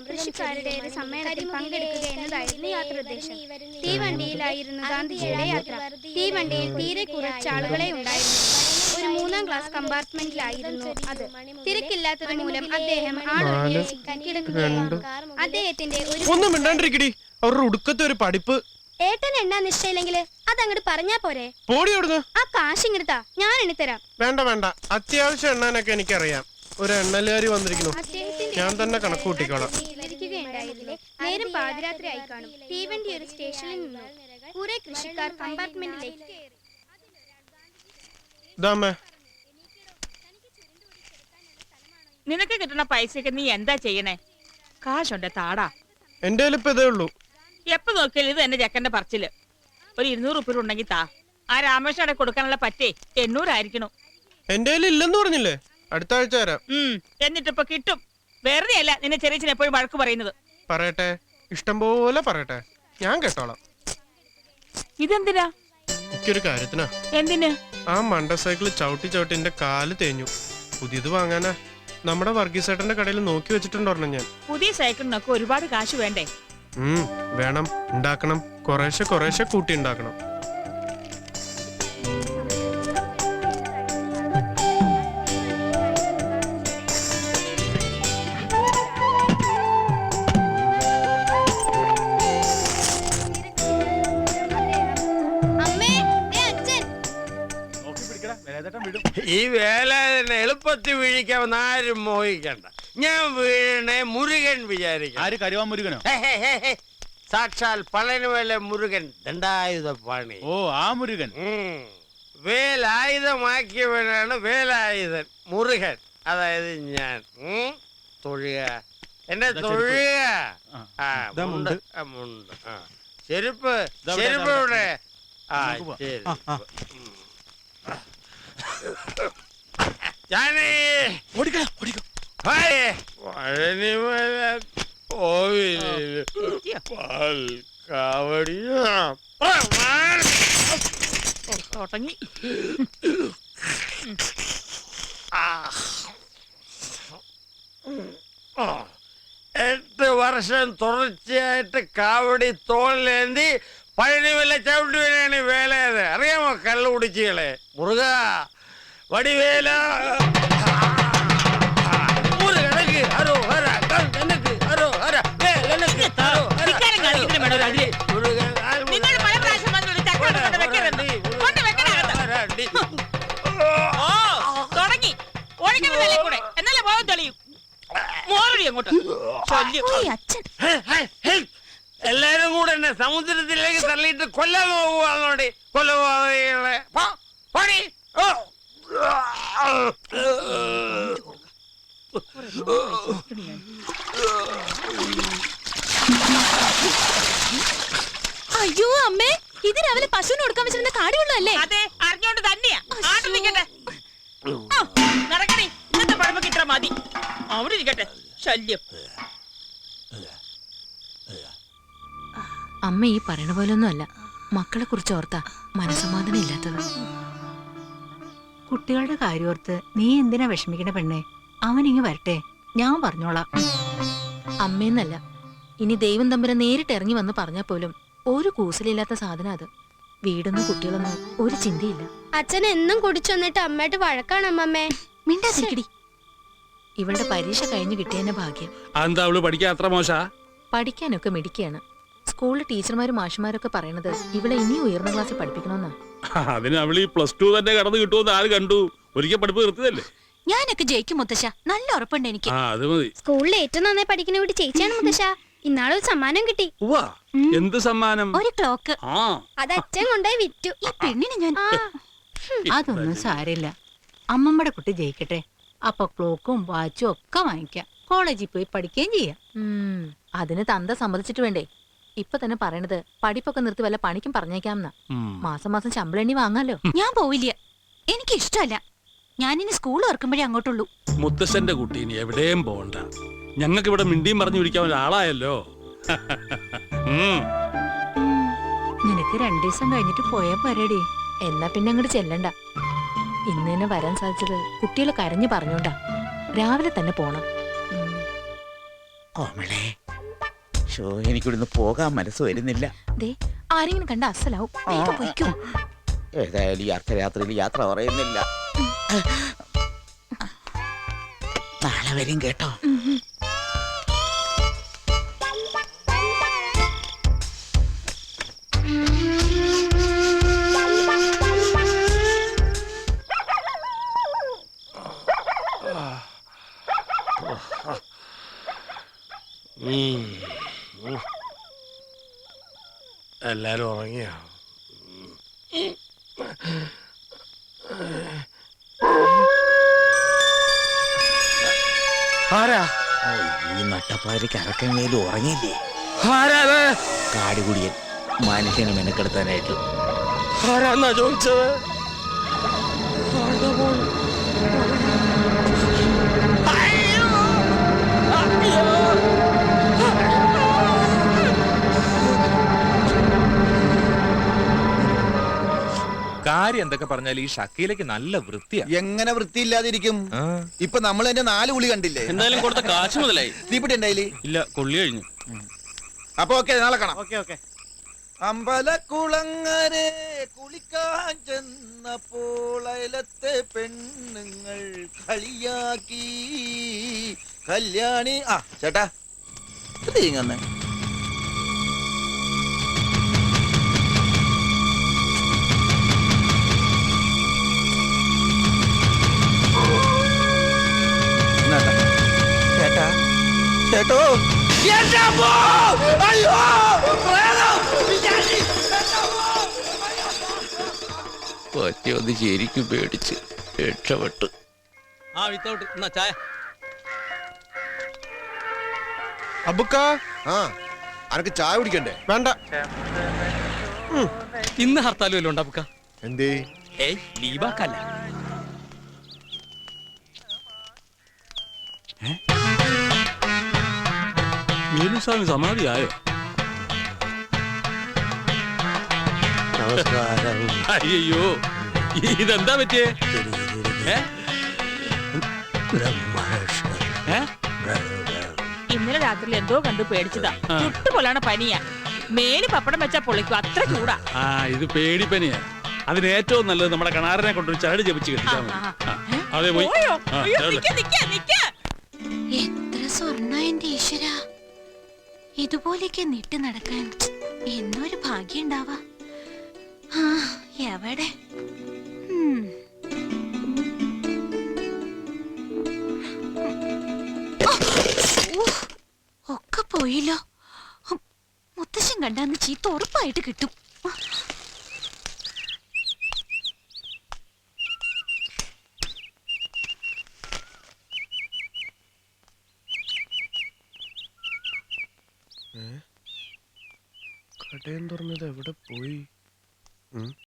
കൃഷിക്കാരുടെ സമ്മേളനത്തിൽ പങ്കെടുക്കുക എന്നതായിരുന്നു യാത്രോദ്ദേശം. തീവണ്ടിയിലായിരുന്നു ഗാന്ധിജിയുടെ യാത്ര. തീവണ്ടിയിൽ തീരെ കുറച്ച് ആളുകളെ ഉണ്ടായിരുന്നു. ഒരു 3-ാം ക്ലാസ് കമ്പാർട്ട്മെന്റിലായിരുന്നു അത്. തിരക്കില്ലാത്തത് മൂലം അദ്ദേഹം കിടക്കുകയായിരുന്നു. അദ്ദേഹത്തിന്റെ ഏട്ടൻ എണ്ണാൻ നിശ്ചയില്ലെങ്കിൽ അതങ്ങോട്ട് പറഞ്ഞാ പോരെ? ആ കാശ് ഇങ്ങെടുത്താ ഞാൻ എണ്ണിത്തരാം. വേണ്ട വേണ്ട, അത്യാവശ്യം എണ്ണാനൊക്കെ എനിക്കറിയാം. ഒരു എണ്ണലുകാരി വന്നിരിക്കുന്നു, ഞാൻ തന്നെ കണക്ക് കൂട്ടിക്കോളാം. നേരം പാതിരാത്രി ആയി കാണും. തീവണ്ടി ഒരു സ്റ്റേഷനിൽ നിന്നു. കുറെ കൃഷിക്കാർ കമ്പാർട്ട്മെന്റിലേക്ക് കയറി. നിനക്ക് കിട്ടുന്ന പൈസക്ക് നീ എന്താ ചെയ്യണേ? കാശുണ്ട് താടാ. എന്റെ ഇതേ ഉള്ളൂ. എപ്പോ നോക്കിയാലും ഇത് എന്റെ ചെക്കന്റെ പറച്ചില്. ഒരു 200 രൂപ ഉണ്ടെങ്കിൽ താ. ആ രാമേശ്വരം കൊടുക്കാനുള്ള പറ്റേ 800 ആയിരിക്കണം. എന്റെ ഇല്ലെന്ന് പറഞ്ഞില്ലേ, അടുത്ത ആഴ്ച തരാം. എന്നിട്ടിപ്പോ കിട്ടും. വെറുതെ അല്ല നിന്നെ ചെറിയ എപ്പോഴും വഴക്ക് പറയുന്നത്. പറയട്ടെ, ഇഷ്ടം പോലെ പറയട്ടെ, ഞാൻ കേട്ടോളാം. ഇതെന്തിനാ? എനിക്കൊരു കാര്യത്തിനാ. എന്തിന്? ആ മണ്ട സൈക്കിൾ ചവിട്ടി ചവിട്ടി എന്റെ കാല് തേഞ്ഞു. പുതിയത് വാങ്ങാനാ. നമ്മുടെ വർഗീസേട്ടന്റെ കടയിൽ നോക്കി വെച്ചിട്ടുണ്ടോ ഞാൻ. പുതിയ സൈക്കിളിനൊക്കെ ഒരുപാട് കാശ് വേണ്ടേ? വേണം, ഉണ്ടാക്കണം. കുറേശ്ശെ കൂട്ടി ഉണ്ടാക്കണം. ഈ വേല എളുപ്പത്തിൽ വീഴിക്കാവുന്ന ആരും മോഹിക്കണ്ട. ഞാൻ വീഴണേ മുരുകൻ വിചാരിക്കും. ആര്? കരുവാൻ മുരുകനോ? സാക്ഷാൽ പളനിമല മുരുകൻ ദണ്ഡായുധ പാണി. ഓ, ആ മുരുകൻ. വേലായുധമാക്കിയവനാണ് വേലായുധൻ മുരുകൻ. അതായത് ഞാൻ തൊഴുക, എന്നെ തൊഴുക. മുണ്ട്, ചെരുപ്പ് ഇവിടെ. പഴനിമല കോവിലിൽ പാൽ കാവടിയോ തുടങ്ങി. 8 വർഷം തുടർച്ചയായിട്ട് കാവടി തോളിലേന്തി പഴനിമല ചവിട്ടുവനാണ് വേലയത്. അറിയാമോ കള്ളു കുടിച്ചുകളെ? മുറുക വടിവേല തുടങ്ങി. ഒഴുകുന്നതല്ലേ കൂടെ, എന്നാലേ പോകാൻ തെളിയും. അങ്ങോട്ട് എല്ലാരും കൂടെ എന്നെ സമുദ്രത്തിലേക്ക് തള്ളിയിട്ട് കൊല്ലാൻ പോകുവാന്നോടെ. കൊലപാതകളെ പണി. അയ്യോ അമ്മേ, ഇത് രാവിലെ പശുവിന് കൊടുക്കാൻ വെച്ചിരുന്ന കാടിവെള്ളല്ലേ? അതെ, അറിഞ്ഞോണ്ട് തന്നെയാ. ആട്ടം നിൽക്കട്ടെ, നടക്കണേ. ഇന്നത്തെ പഴമക്ക് ഇത്ര മതി. അവിടെ ഇരിക്കട്ടെ, ശല്യം. അമ്മ ഈ പറയണ പോലൊന്നും അല്ല. മക്കളെ കുറിച്ച് ഓർത്താ മനസ്സമാധാനം ഇല്ലാത്തത്. കുട്ടികളുടെ കാര്യോർത്ത് നീ എന്തിനാ വിഷമിക്കണ പെണ്ണേ? അവനിങ്ങ് വരട്ടെ, ഞാൻ പറഞ്ഞോളാം. അമ്മയെന്നല്ല, ഇനി ദൈവം തമ്പുരാൻ നേരിട്ട് ഇറങ്ങി വന്ന് പറഞ്ഞാൽ പോലും ഒരു കൂസലില്ലാത്ത സാധനം അത്. വീടൊന്നും കുട്ടികളൊന്നും ഒരു ചിന്തയില്ല. അച്ഛൻ എന്നും കുടിച്ചു വന്നിട്ട് അമ്മയായിട്ട് വഴക്കാണ് അമ്മമ്മേ. മിണ്ടാതിരിക്കടി. ഇവളുടെ പരീക്ഷ കഴിഞ്ഞു കിട്ടിയതിന്റെ ഭാഗ്യം. പഠിക്കാനൊക്കെ മിടിക്കുകയാണ്. സ്കൂളിലെ ടീച്ചർമാരും മാഷുമാരൊക്കെ പറയണത് ഇവളെ ഇനി ഉയർന്ന ക്ലാസ്സിൽ പഠിപ്പിക്കണമെന്നാ. അതിന് അവള് +2 തന്നെ കടന്നു കിട്ടുമെന്ന് ആര് കണ്ടു? ഒരിക്കൽ പഠിപ്പ് നിർത്തിയതല്ലേ. ഞാനൊക്കെ ജയിക്കും മുത്തശ്ശ, നല്ല ഉറപ്പുണ്ട് എനിക്ക്. സ്കൂളിൽ ഏറ്റവും നന്നായി പഠിക്കുന്ന വീട്ടിൽ ചേച്ചിയാണ് മുത്തശ്ശ. ഇന്നാളൊരു സമ്മാനം കിട്ടി. എന്ത് സമ്മാനം? ഒരു ക്ലോക്ക്. അത് അച്ഛൻ കൊണ്ടുപോയി വിറ്റു. ഈ പെണ്ണിനെ ഞാൻ അതൊന്നും സാരില്ല. അമ്മമ്മയുടെ കുട്ടി ജയിക്കട്ടെ, അപ്പൊ ക്ലോക്കും വാച്ചും ഒക്കെ വാങ്ങിക്കാം. കോളേജിൽ പോയി പഠിക്കുകയും ചെയ്യാം. അതിന് തന്ത സമ്മതിച്ചിട്ട് വേണ്ടേ? ഇപ്പൊ തന്നെ പറയണത് പഠിപ്പൊക്കെ നിർത്തി വല്ല പണിക്കും പറഞ്ഞേക്കാമെന്നാ. മാസം മാസം ശമ്പളം എണ്ണി വാങ്ങാലോ. ഞാൻ പോവില്ല, എനിക്ക് ഇഷ്ടമല്ല. ഞാനിനി സ്കൂൾ ഓർക്കുമ്പോഴേ അങ്ങോട്ടുള്ളൂ. മുത്തശ്ശന്റെ കുട്ടി ഇനി എവിടെയും പോണ്ട. ഞങ്ങൾക്ക് ഇവിടെ മിണ്ടിയും പറഞ്ഞു പിടിക്കാൻ ഒരാളായല്ലോ. നിനക്ക് 2 ദിവസം കഴിഞ്ഞിട്ട് പോയാ പോരടി. എന്നാ പിന്നെ അങ്ങോട്ട് ചെല്ലണ്ട. ഇന്ന് തന്നെ വരാൻ സാധിച്ചത് കുട്ടികൾ കരഞ്ഞു പറഞ്ഞോണ്ടാ. രാവിലെ തന്നെ പോണം. കോമളെ എനിക്കിവിടുന്ന് പോകാൻ മനസ്സ് വരുന്നില്ല. ദേ ആരെങ്കിലും കണ്ട അസലാവും. വേഗം പൊയ്ക്കോ. ഏതായാലും ഈ അർദ്ധരാത്രിയിൽ യാത്ര പറയുന്നില്ല. നാളെ വരും കേട്ടോ. എല്ലാരും ഉറങ്ങിയോ? ആരാ ഈ നട്ടപ്പാതിരിക്ക് അറക്കം വേലും ഉറങ്ങിയില്ലേ? ആരാ കാടുകുടിയൻ മനുഷ്യനെ മെനക്കെടുത്താനായിട്ട്. ആരാന്നാ ചോദിച്ചത്? കാര്യം എന്തൊക്കെ പറഞ്ഞാൽ ഈ ഷക്കീലേക്ക് നല്ല വൃത്തിയാ. എങ്ങനെ വൃത്തിയില്ലാതിരിക്കും? ഇപ്പൊ നമ്മൾ എന്റെ 4 കുളി കണ്ടില്ലേ? എന്തായാലും കൊടുത്ത കാശ് മുതലായി. തീപിടി ഉണ്ടായില്ലേ? ഇല്ല, കൊള്ളി കഴിഞ്ഞു. അപ്പൊ ഓക്കെ, നാളെ കാണാം. ഓക്കെ. അമ്പലക്കുളങ്ങരെ കുളിക്കാൻ ചെന്നപ്പോൾ അയലത്തെ പെണ്ണുങ്ങൾ കളിയാക്കി കല്യാണി. ആ ചേട്ടാ ഇങ്ങനെ ചേട്ടാ ചേട്ടോ ഒറ്റയൊന്ന് ശരിക്കും പേടിച്ച് രക്ഷപ്പെട്ടു. ചായ. അബുക്ക അനക്ക് ചായ കുടിക്കണ്ടേ? വേണ്ട. ഇന്ന് ഹർത്താൽ വല്ലതും ഉണ്ടാ? എന്തേ? ഏയ് ലീവാക്കല്ല. വേലുസ്വാമി സമാധിയായോ? നമസ്കാരം. അയ്യോ, ഇതെന്താ പറ്റിയേ? ഇന്നലെ രാത്രി എന്തോ കണ്ടു പേടിച്ചതാ. ചുട്ടുപോലാണ് പനിയാ. മേല് പപ്പടം വെച്ചാ പൊളിക്കും, അത്ര ചൂടാ. ആ, ഇത് പേടിപ്പനിയാ. അതിന് ഏറ്റവും നല്ലത് നമ്മുടെ കിണാറിനെ കൊണ്ടൊരു ചരട് ജപിച്ച് കെട്ടിച്ചാൽ മതി. അതെ പോയി. പോയോ? ആ, അയ്യോ, ചരട്. നിക്ക്, നിക്ക്, നിക്ക്. എത്ര സ്വർണ്ണ എന്റെ ഈശ്വര. ഇതുപോലെയൊക്കെ നിട്ട് നടക്കാൻ എന്നൊരു ഭാഗ്യം ഉണ്ടാവാ. ആ എവിടെ? ഒക്കെ പോയില്ലോ. മുത്തശ്ശൻ കണ്ടാന്ന് ചീത്ത ഉറപ്പായിട്ട് കിട്ടും. കടയും തുറന്നത് എവിടെ പോയി?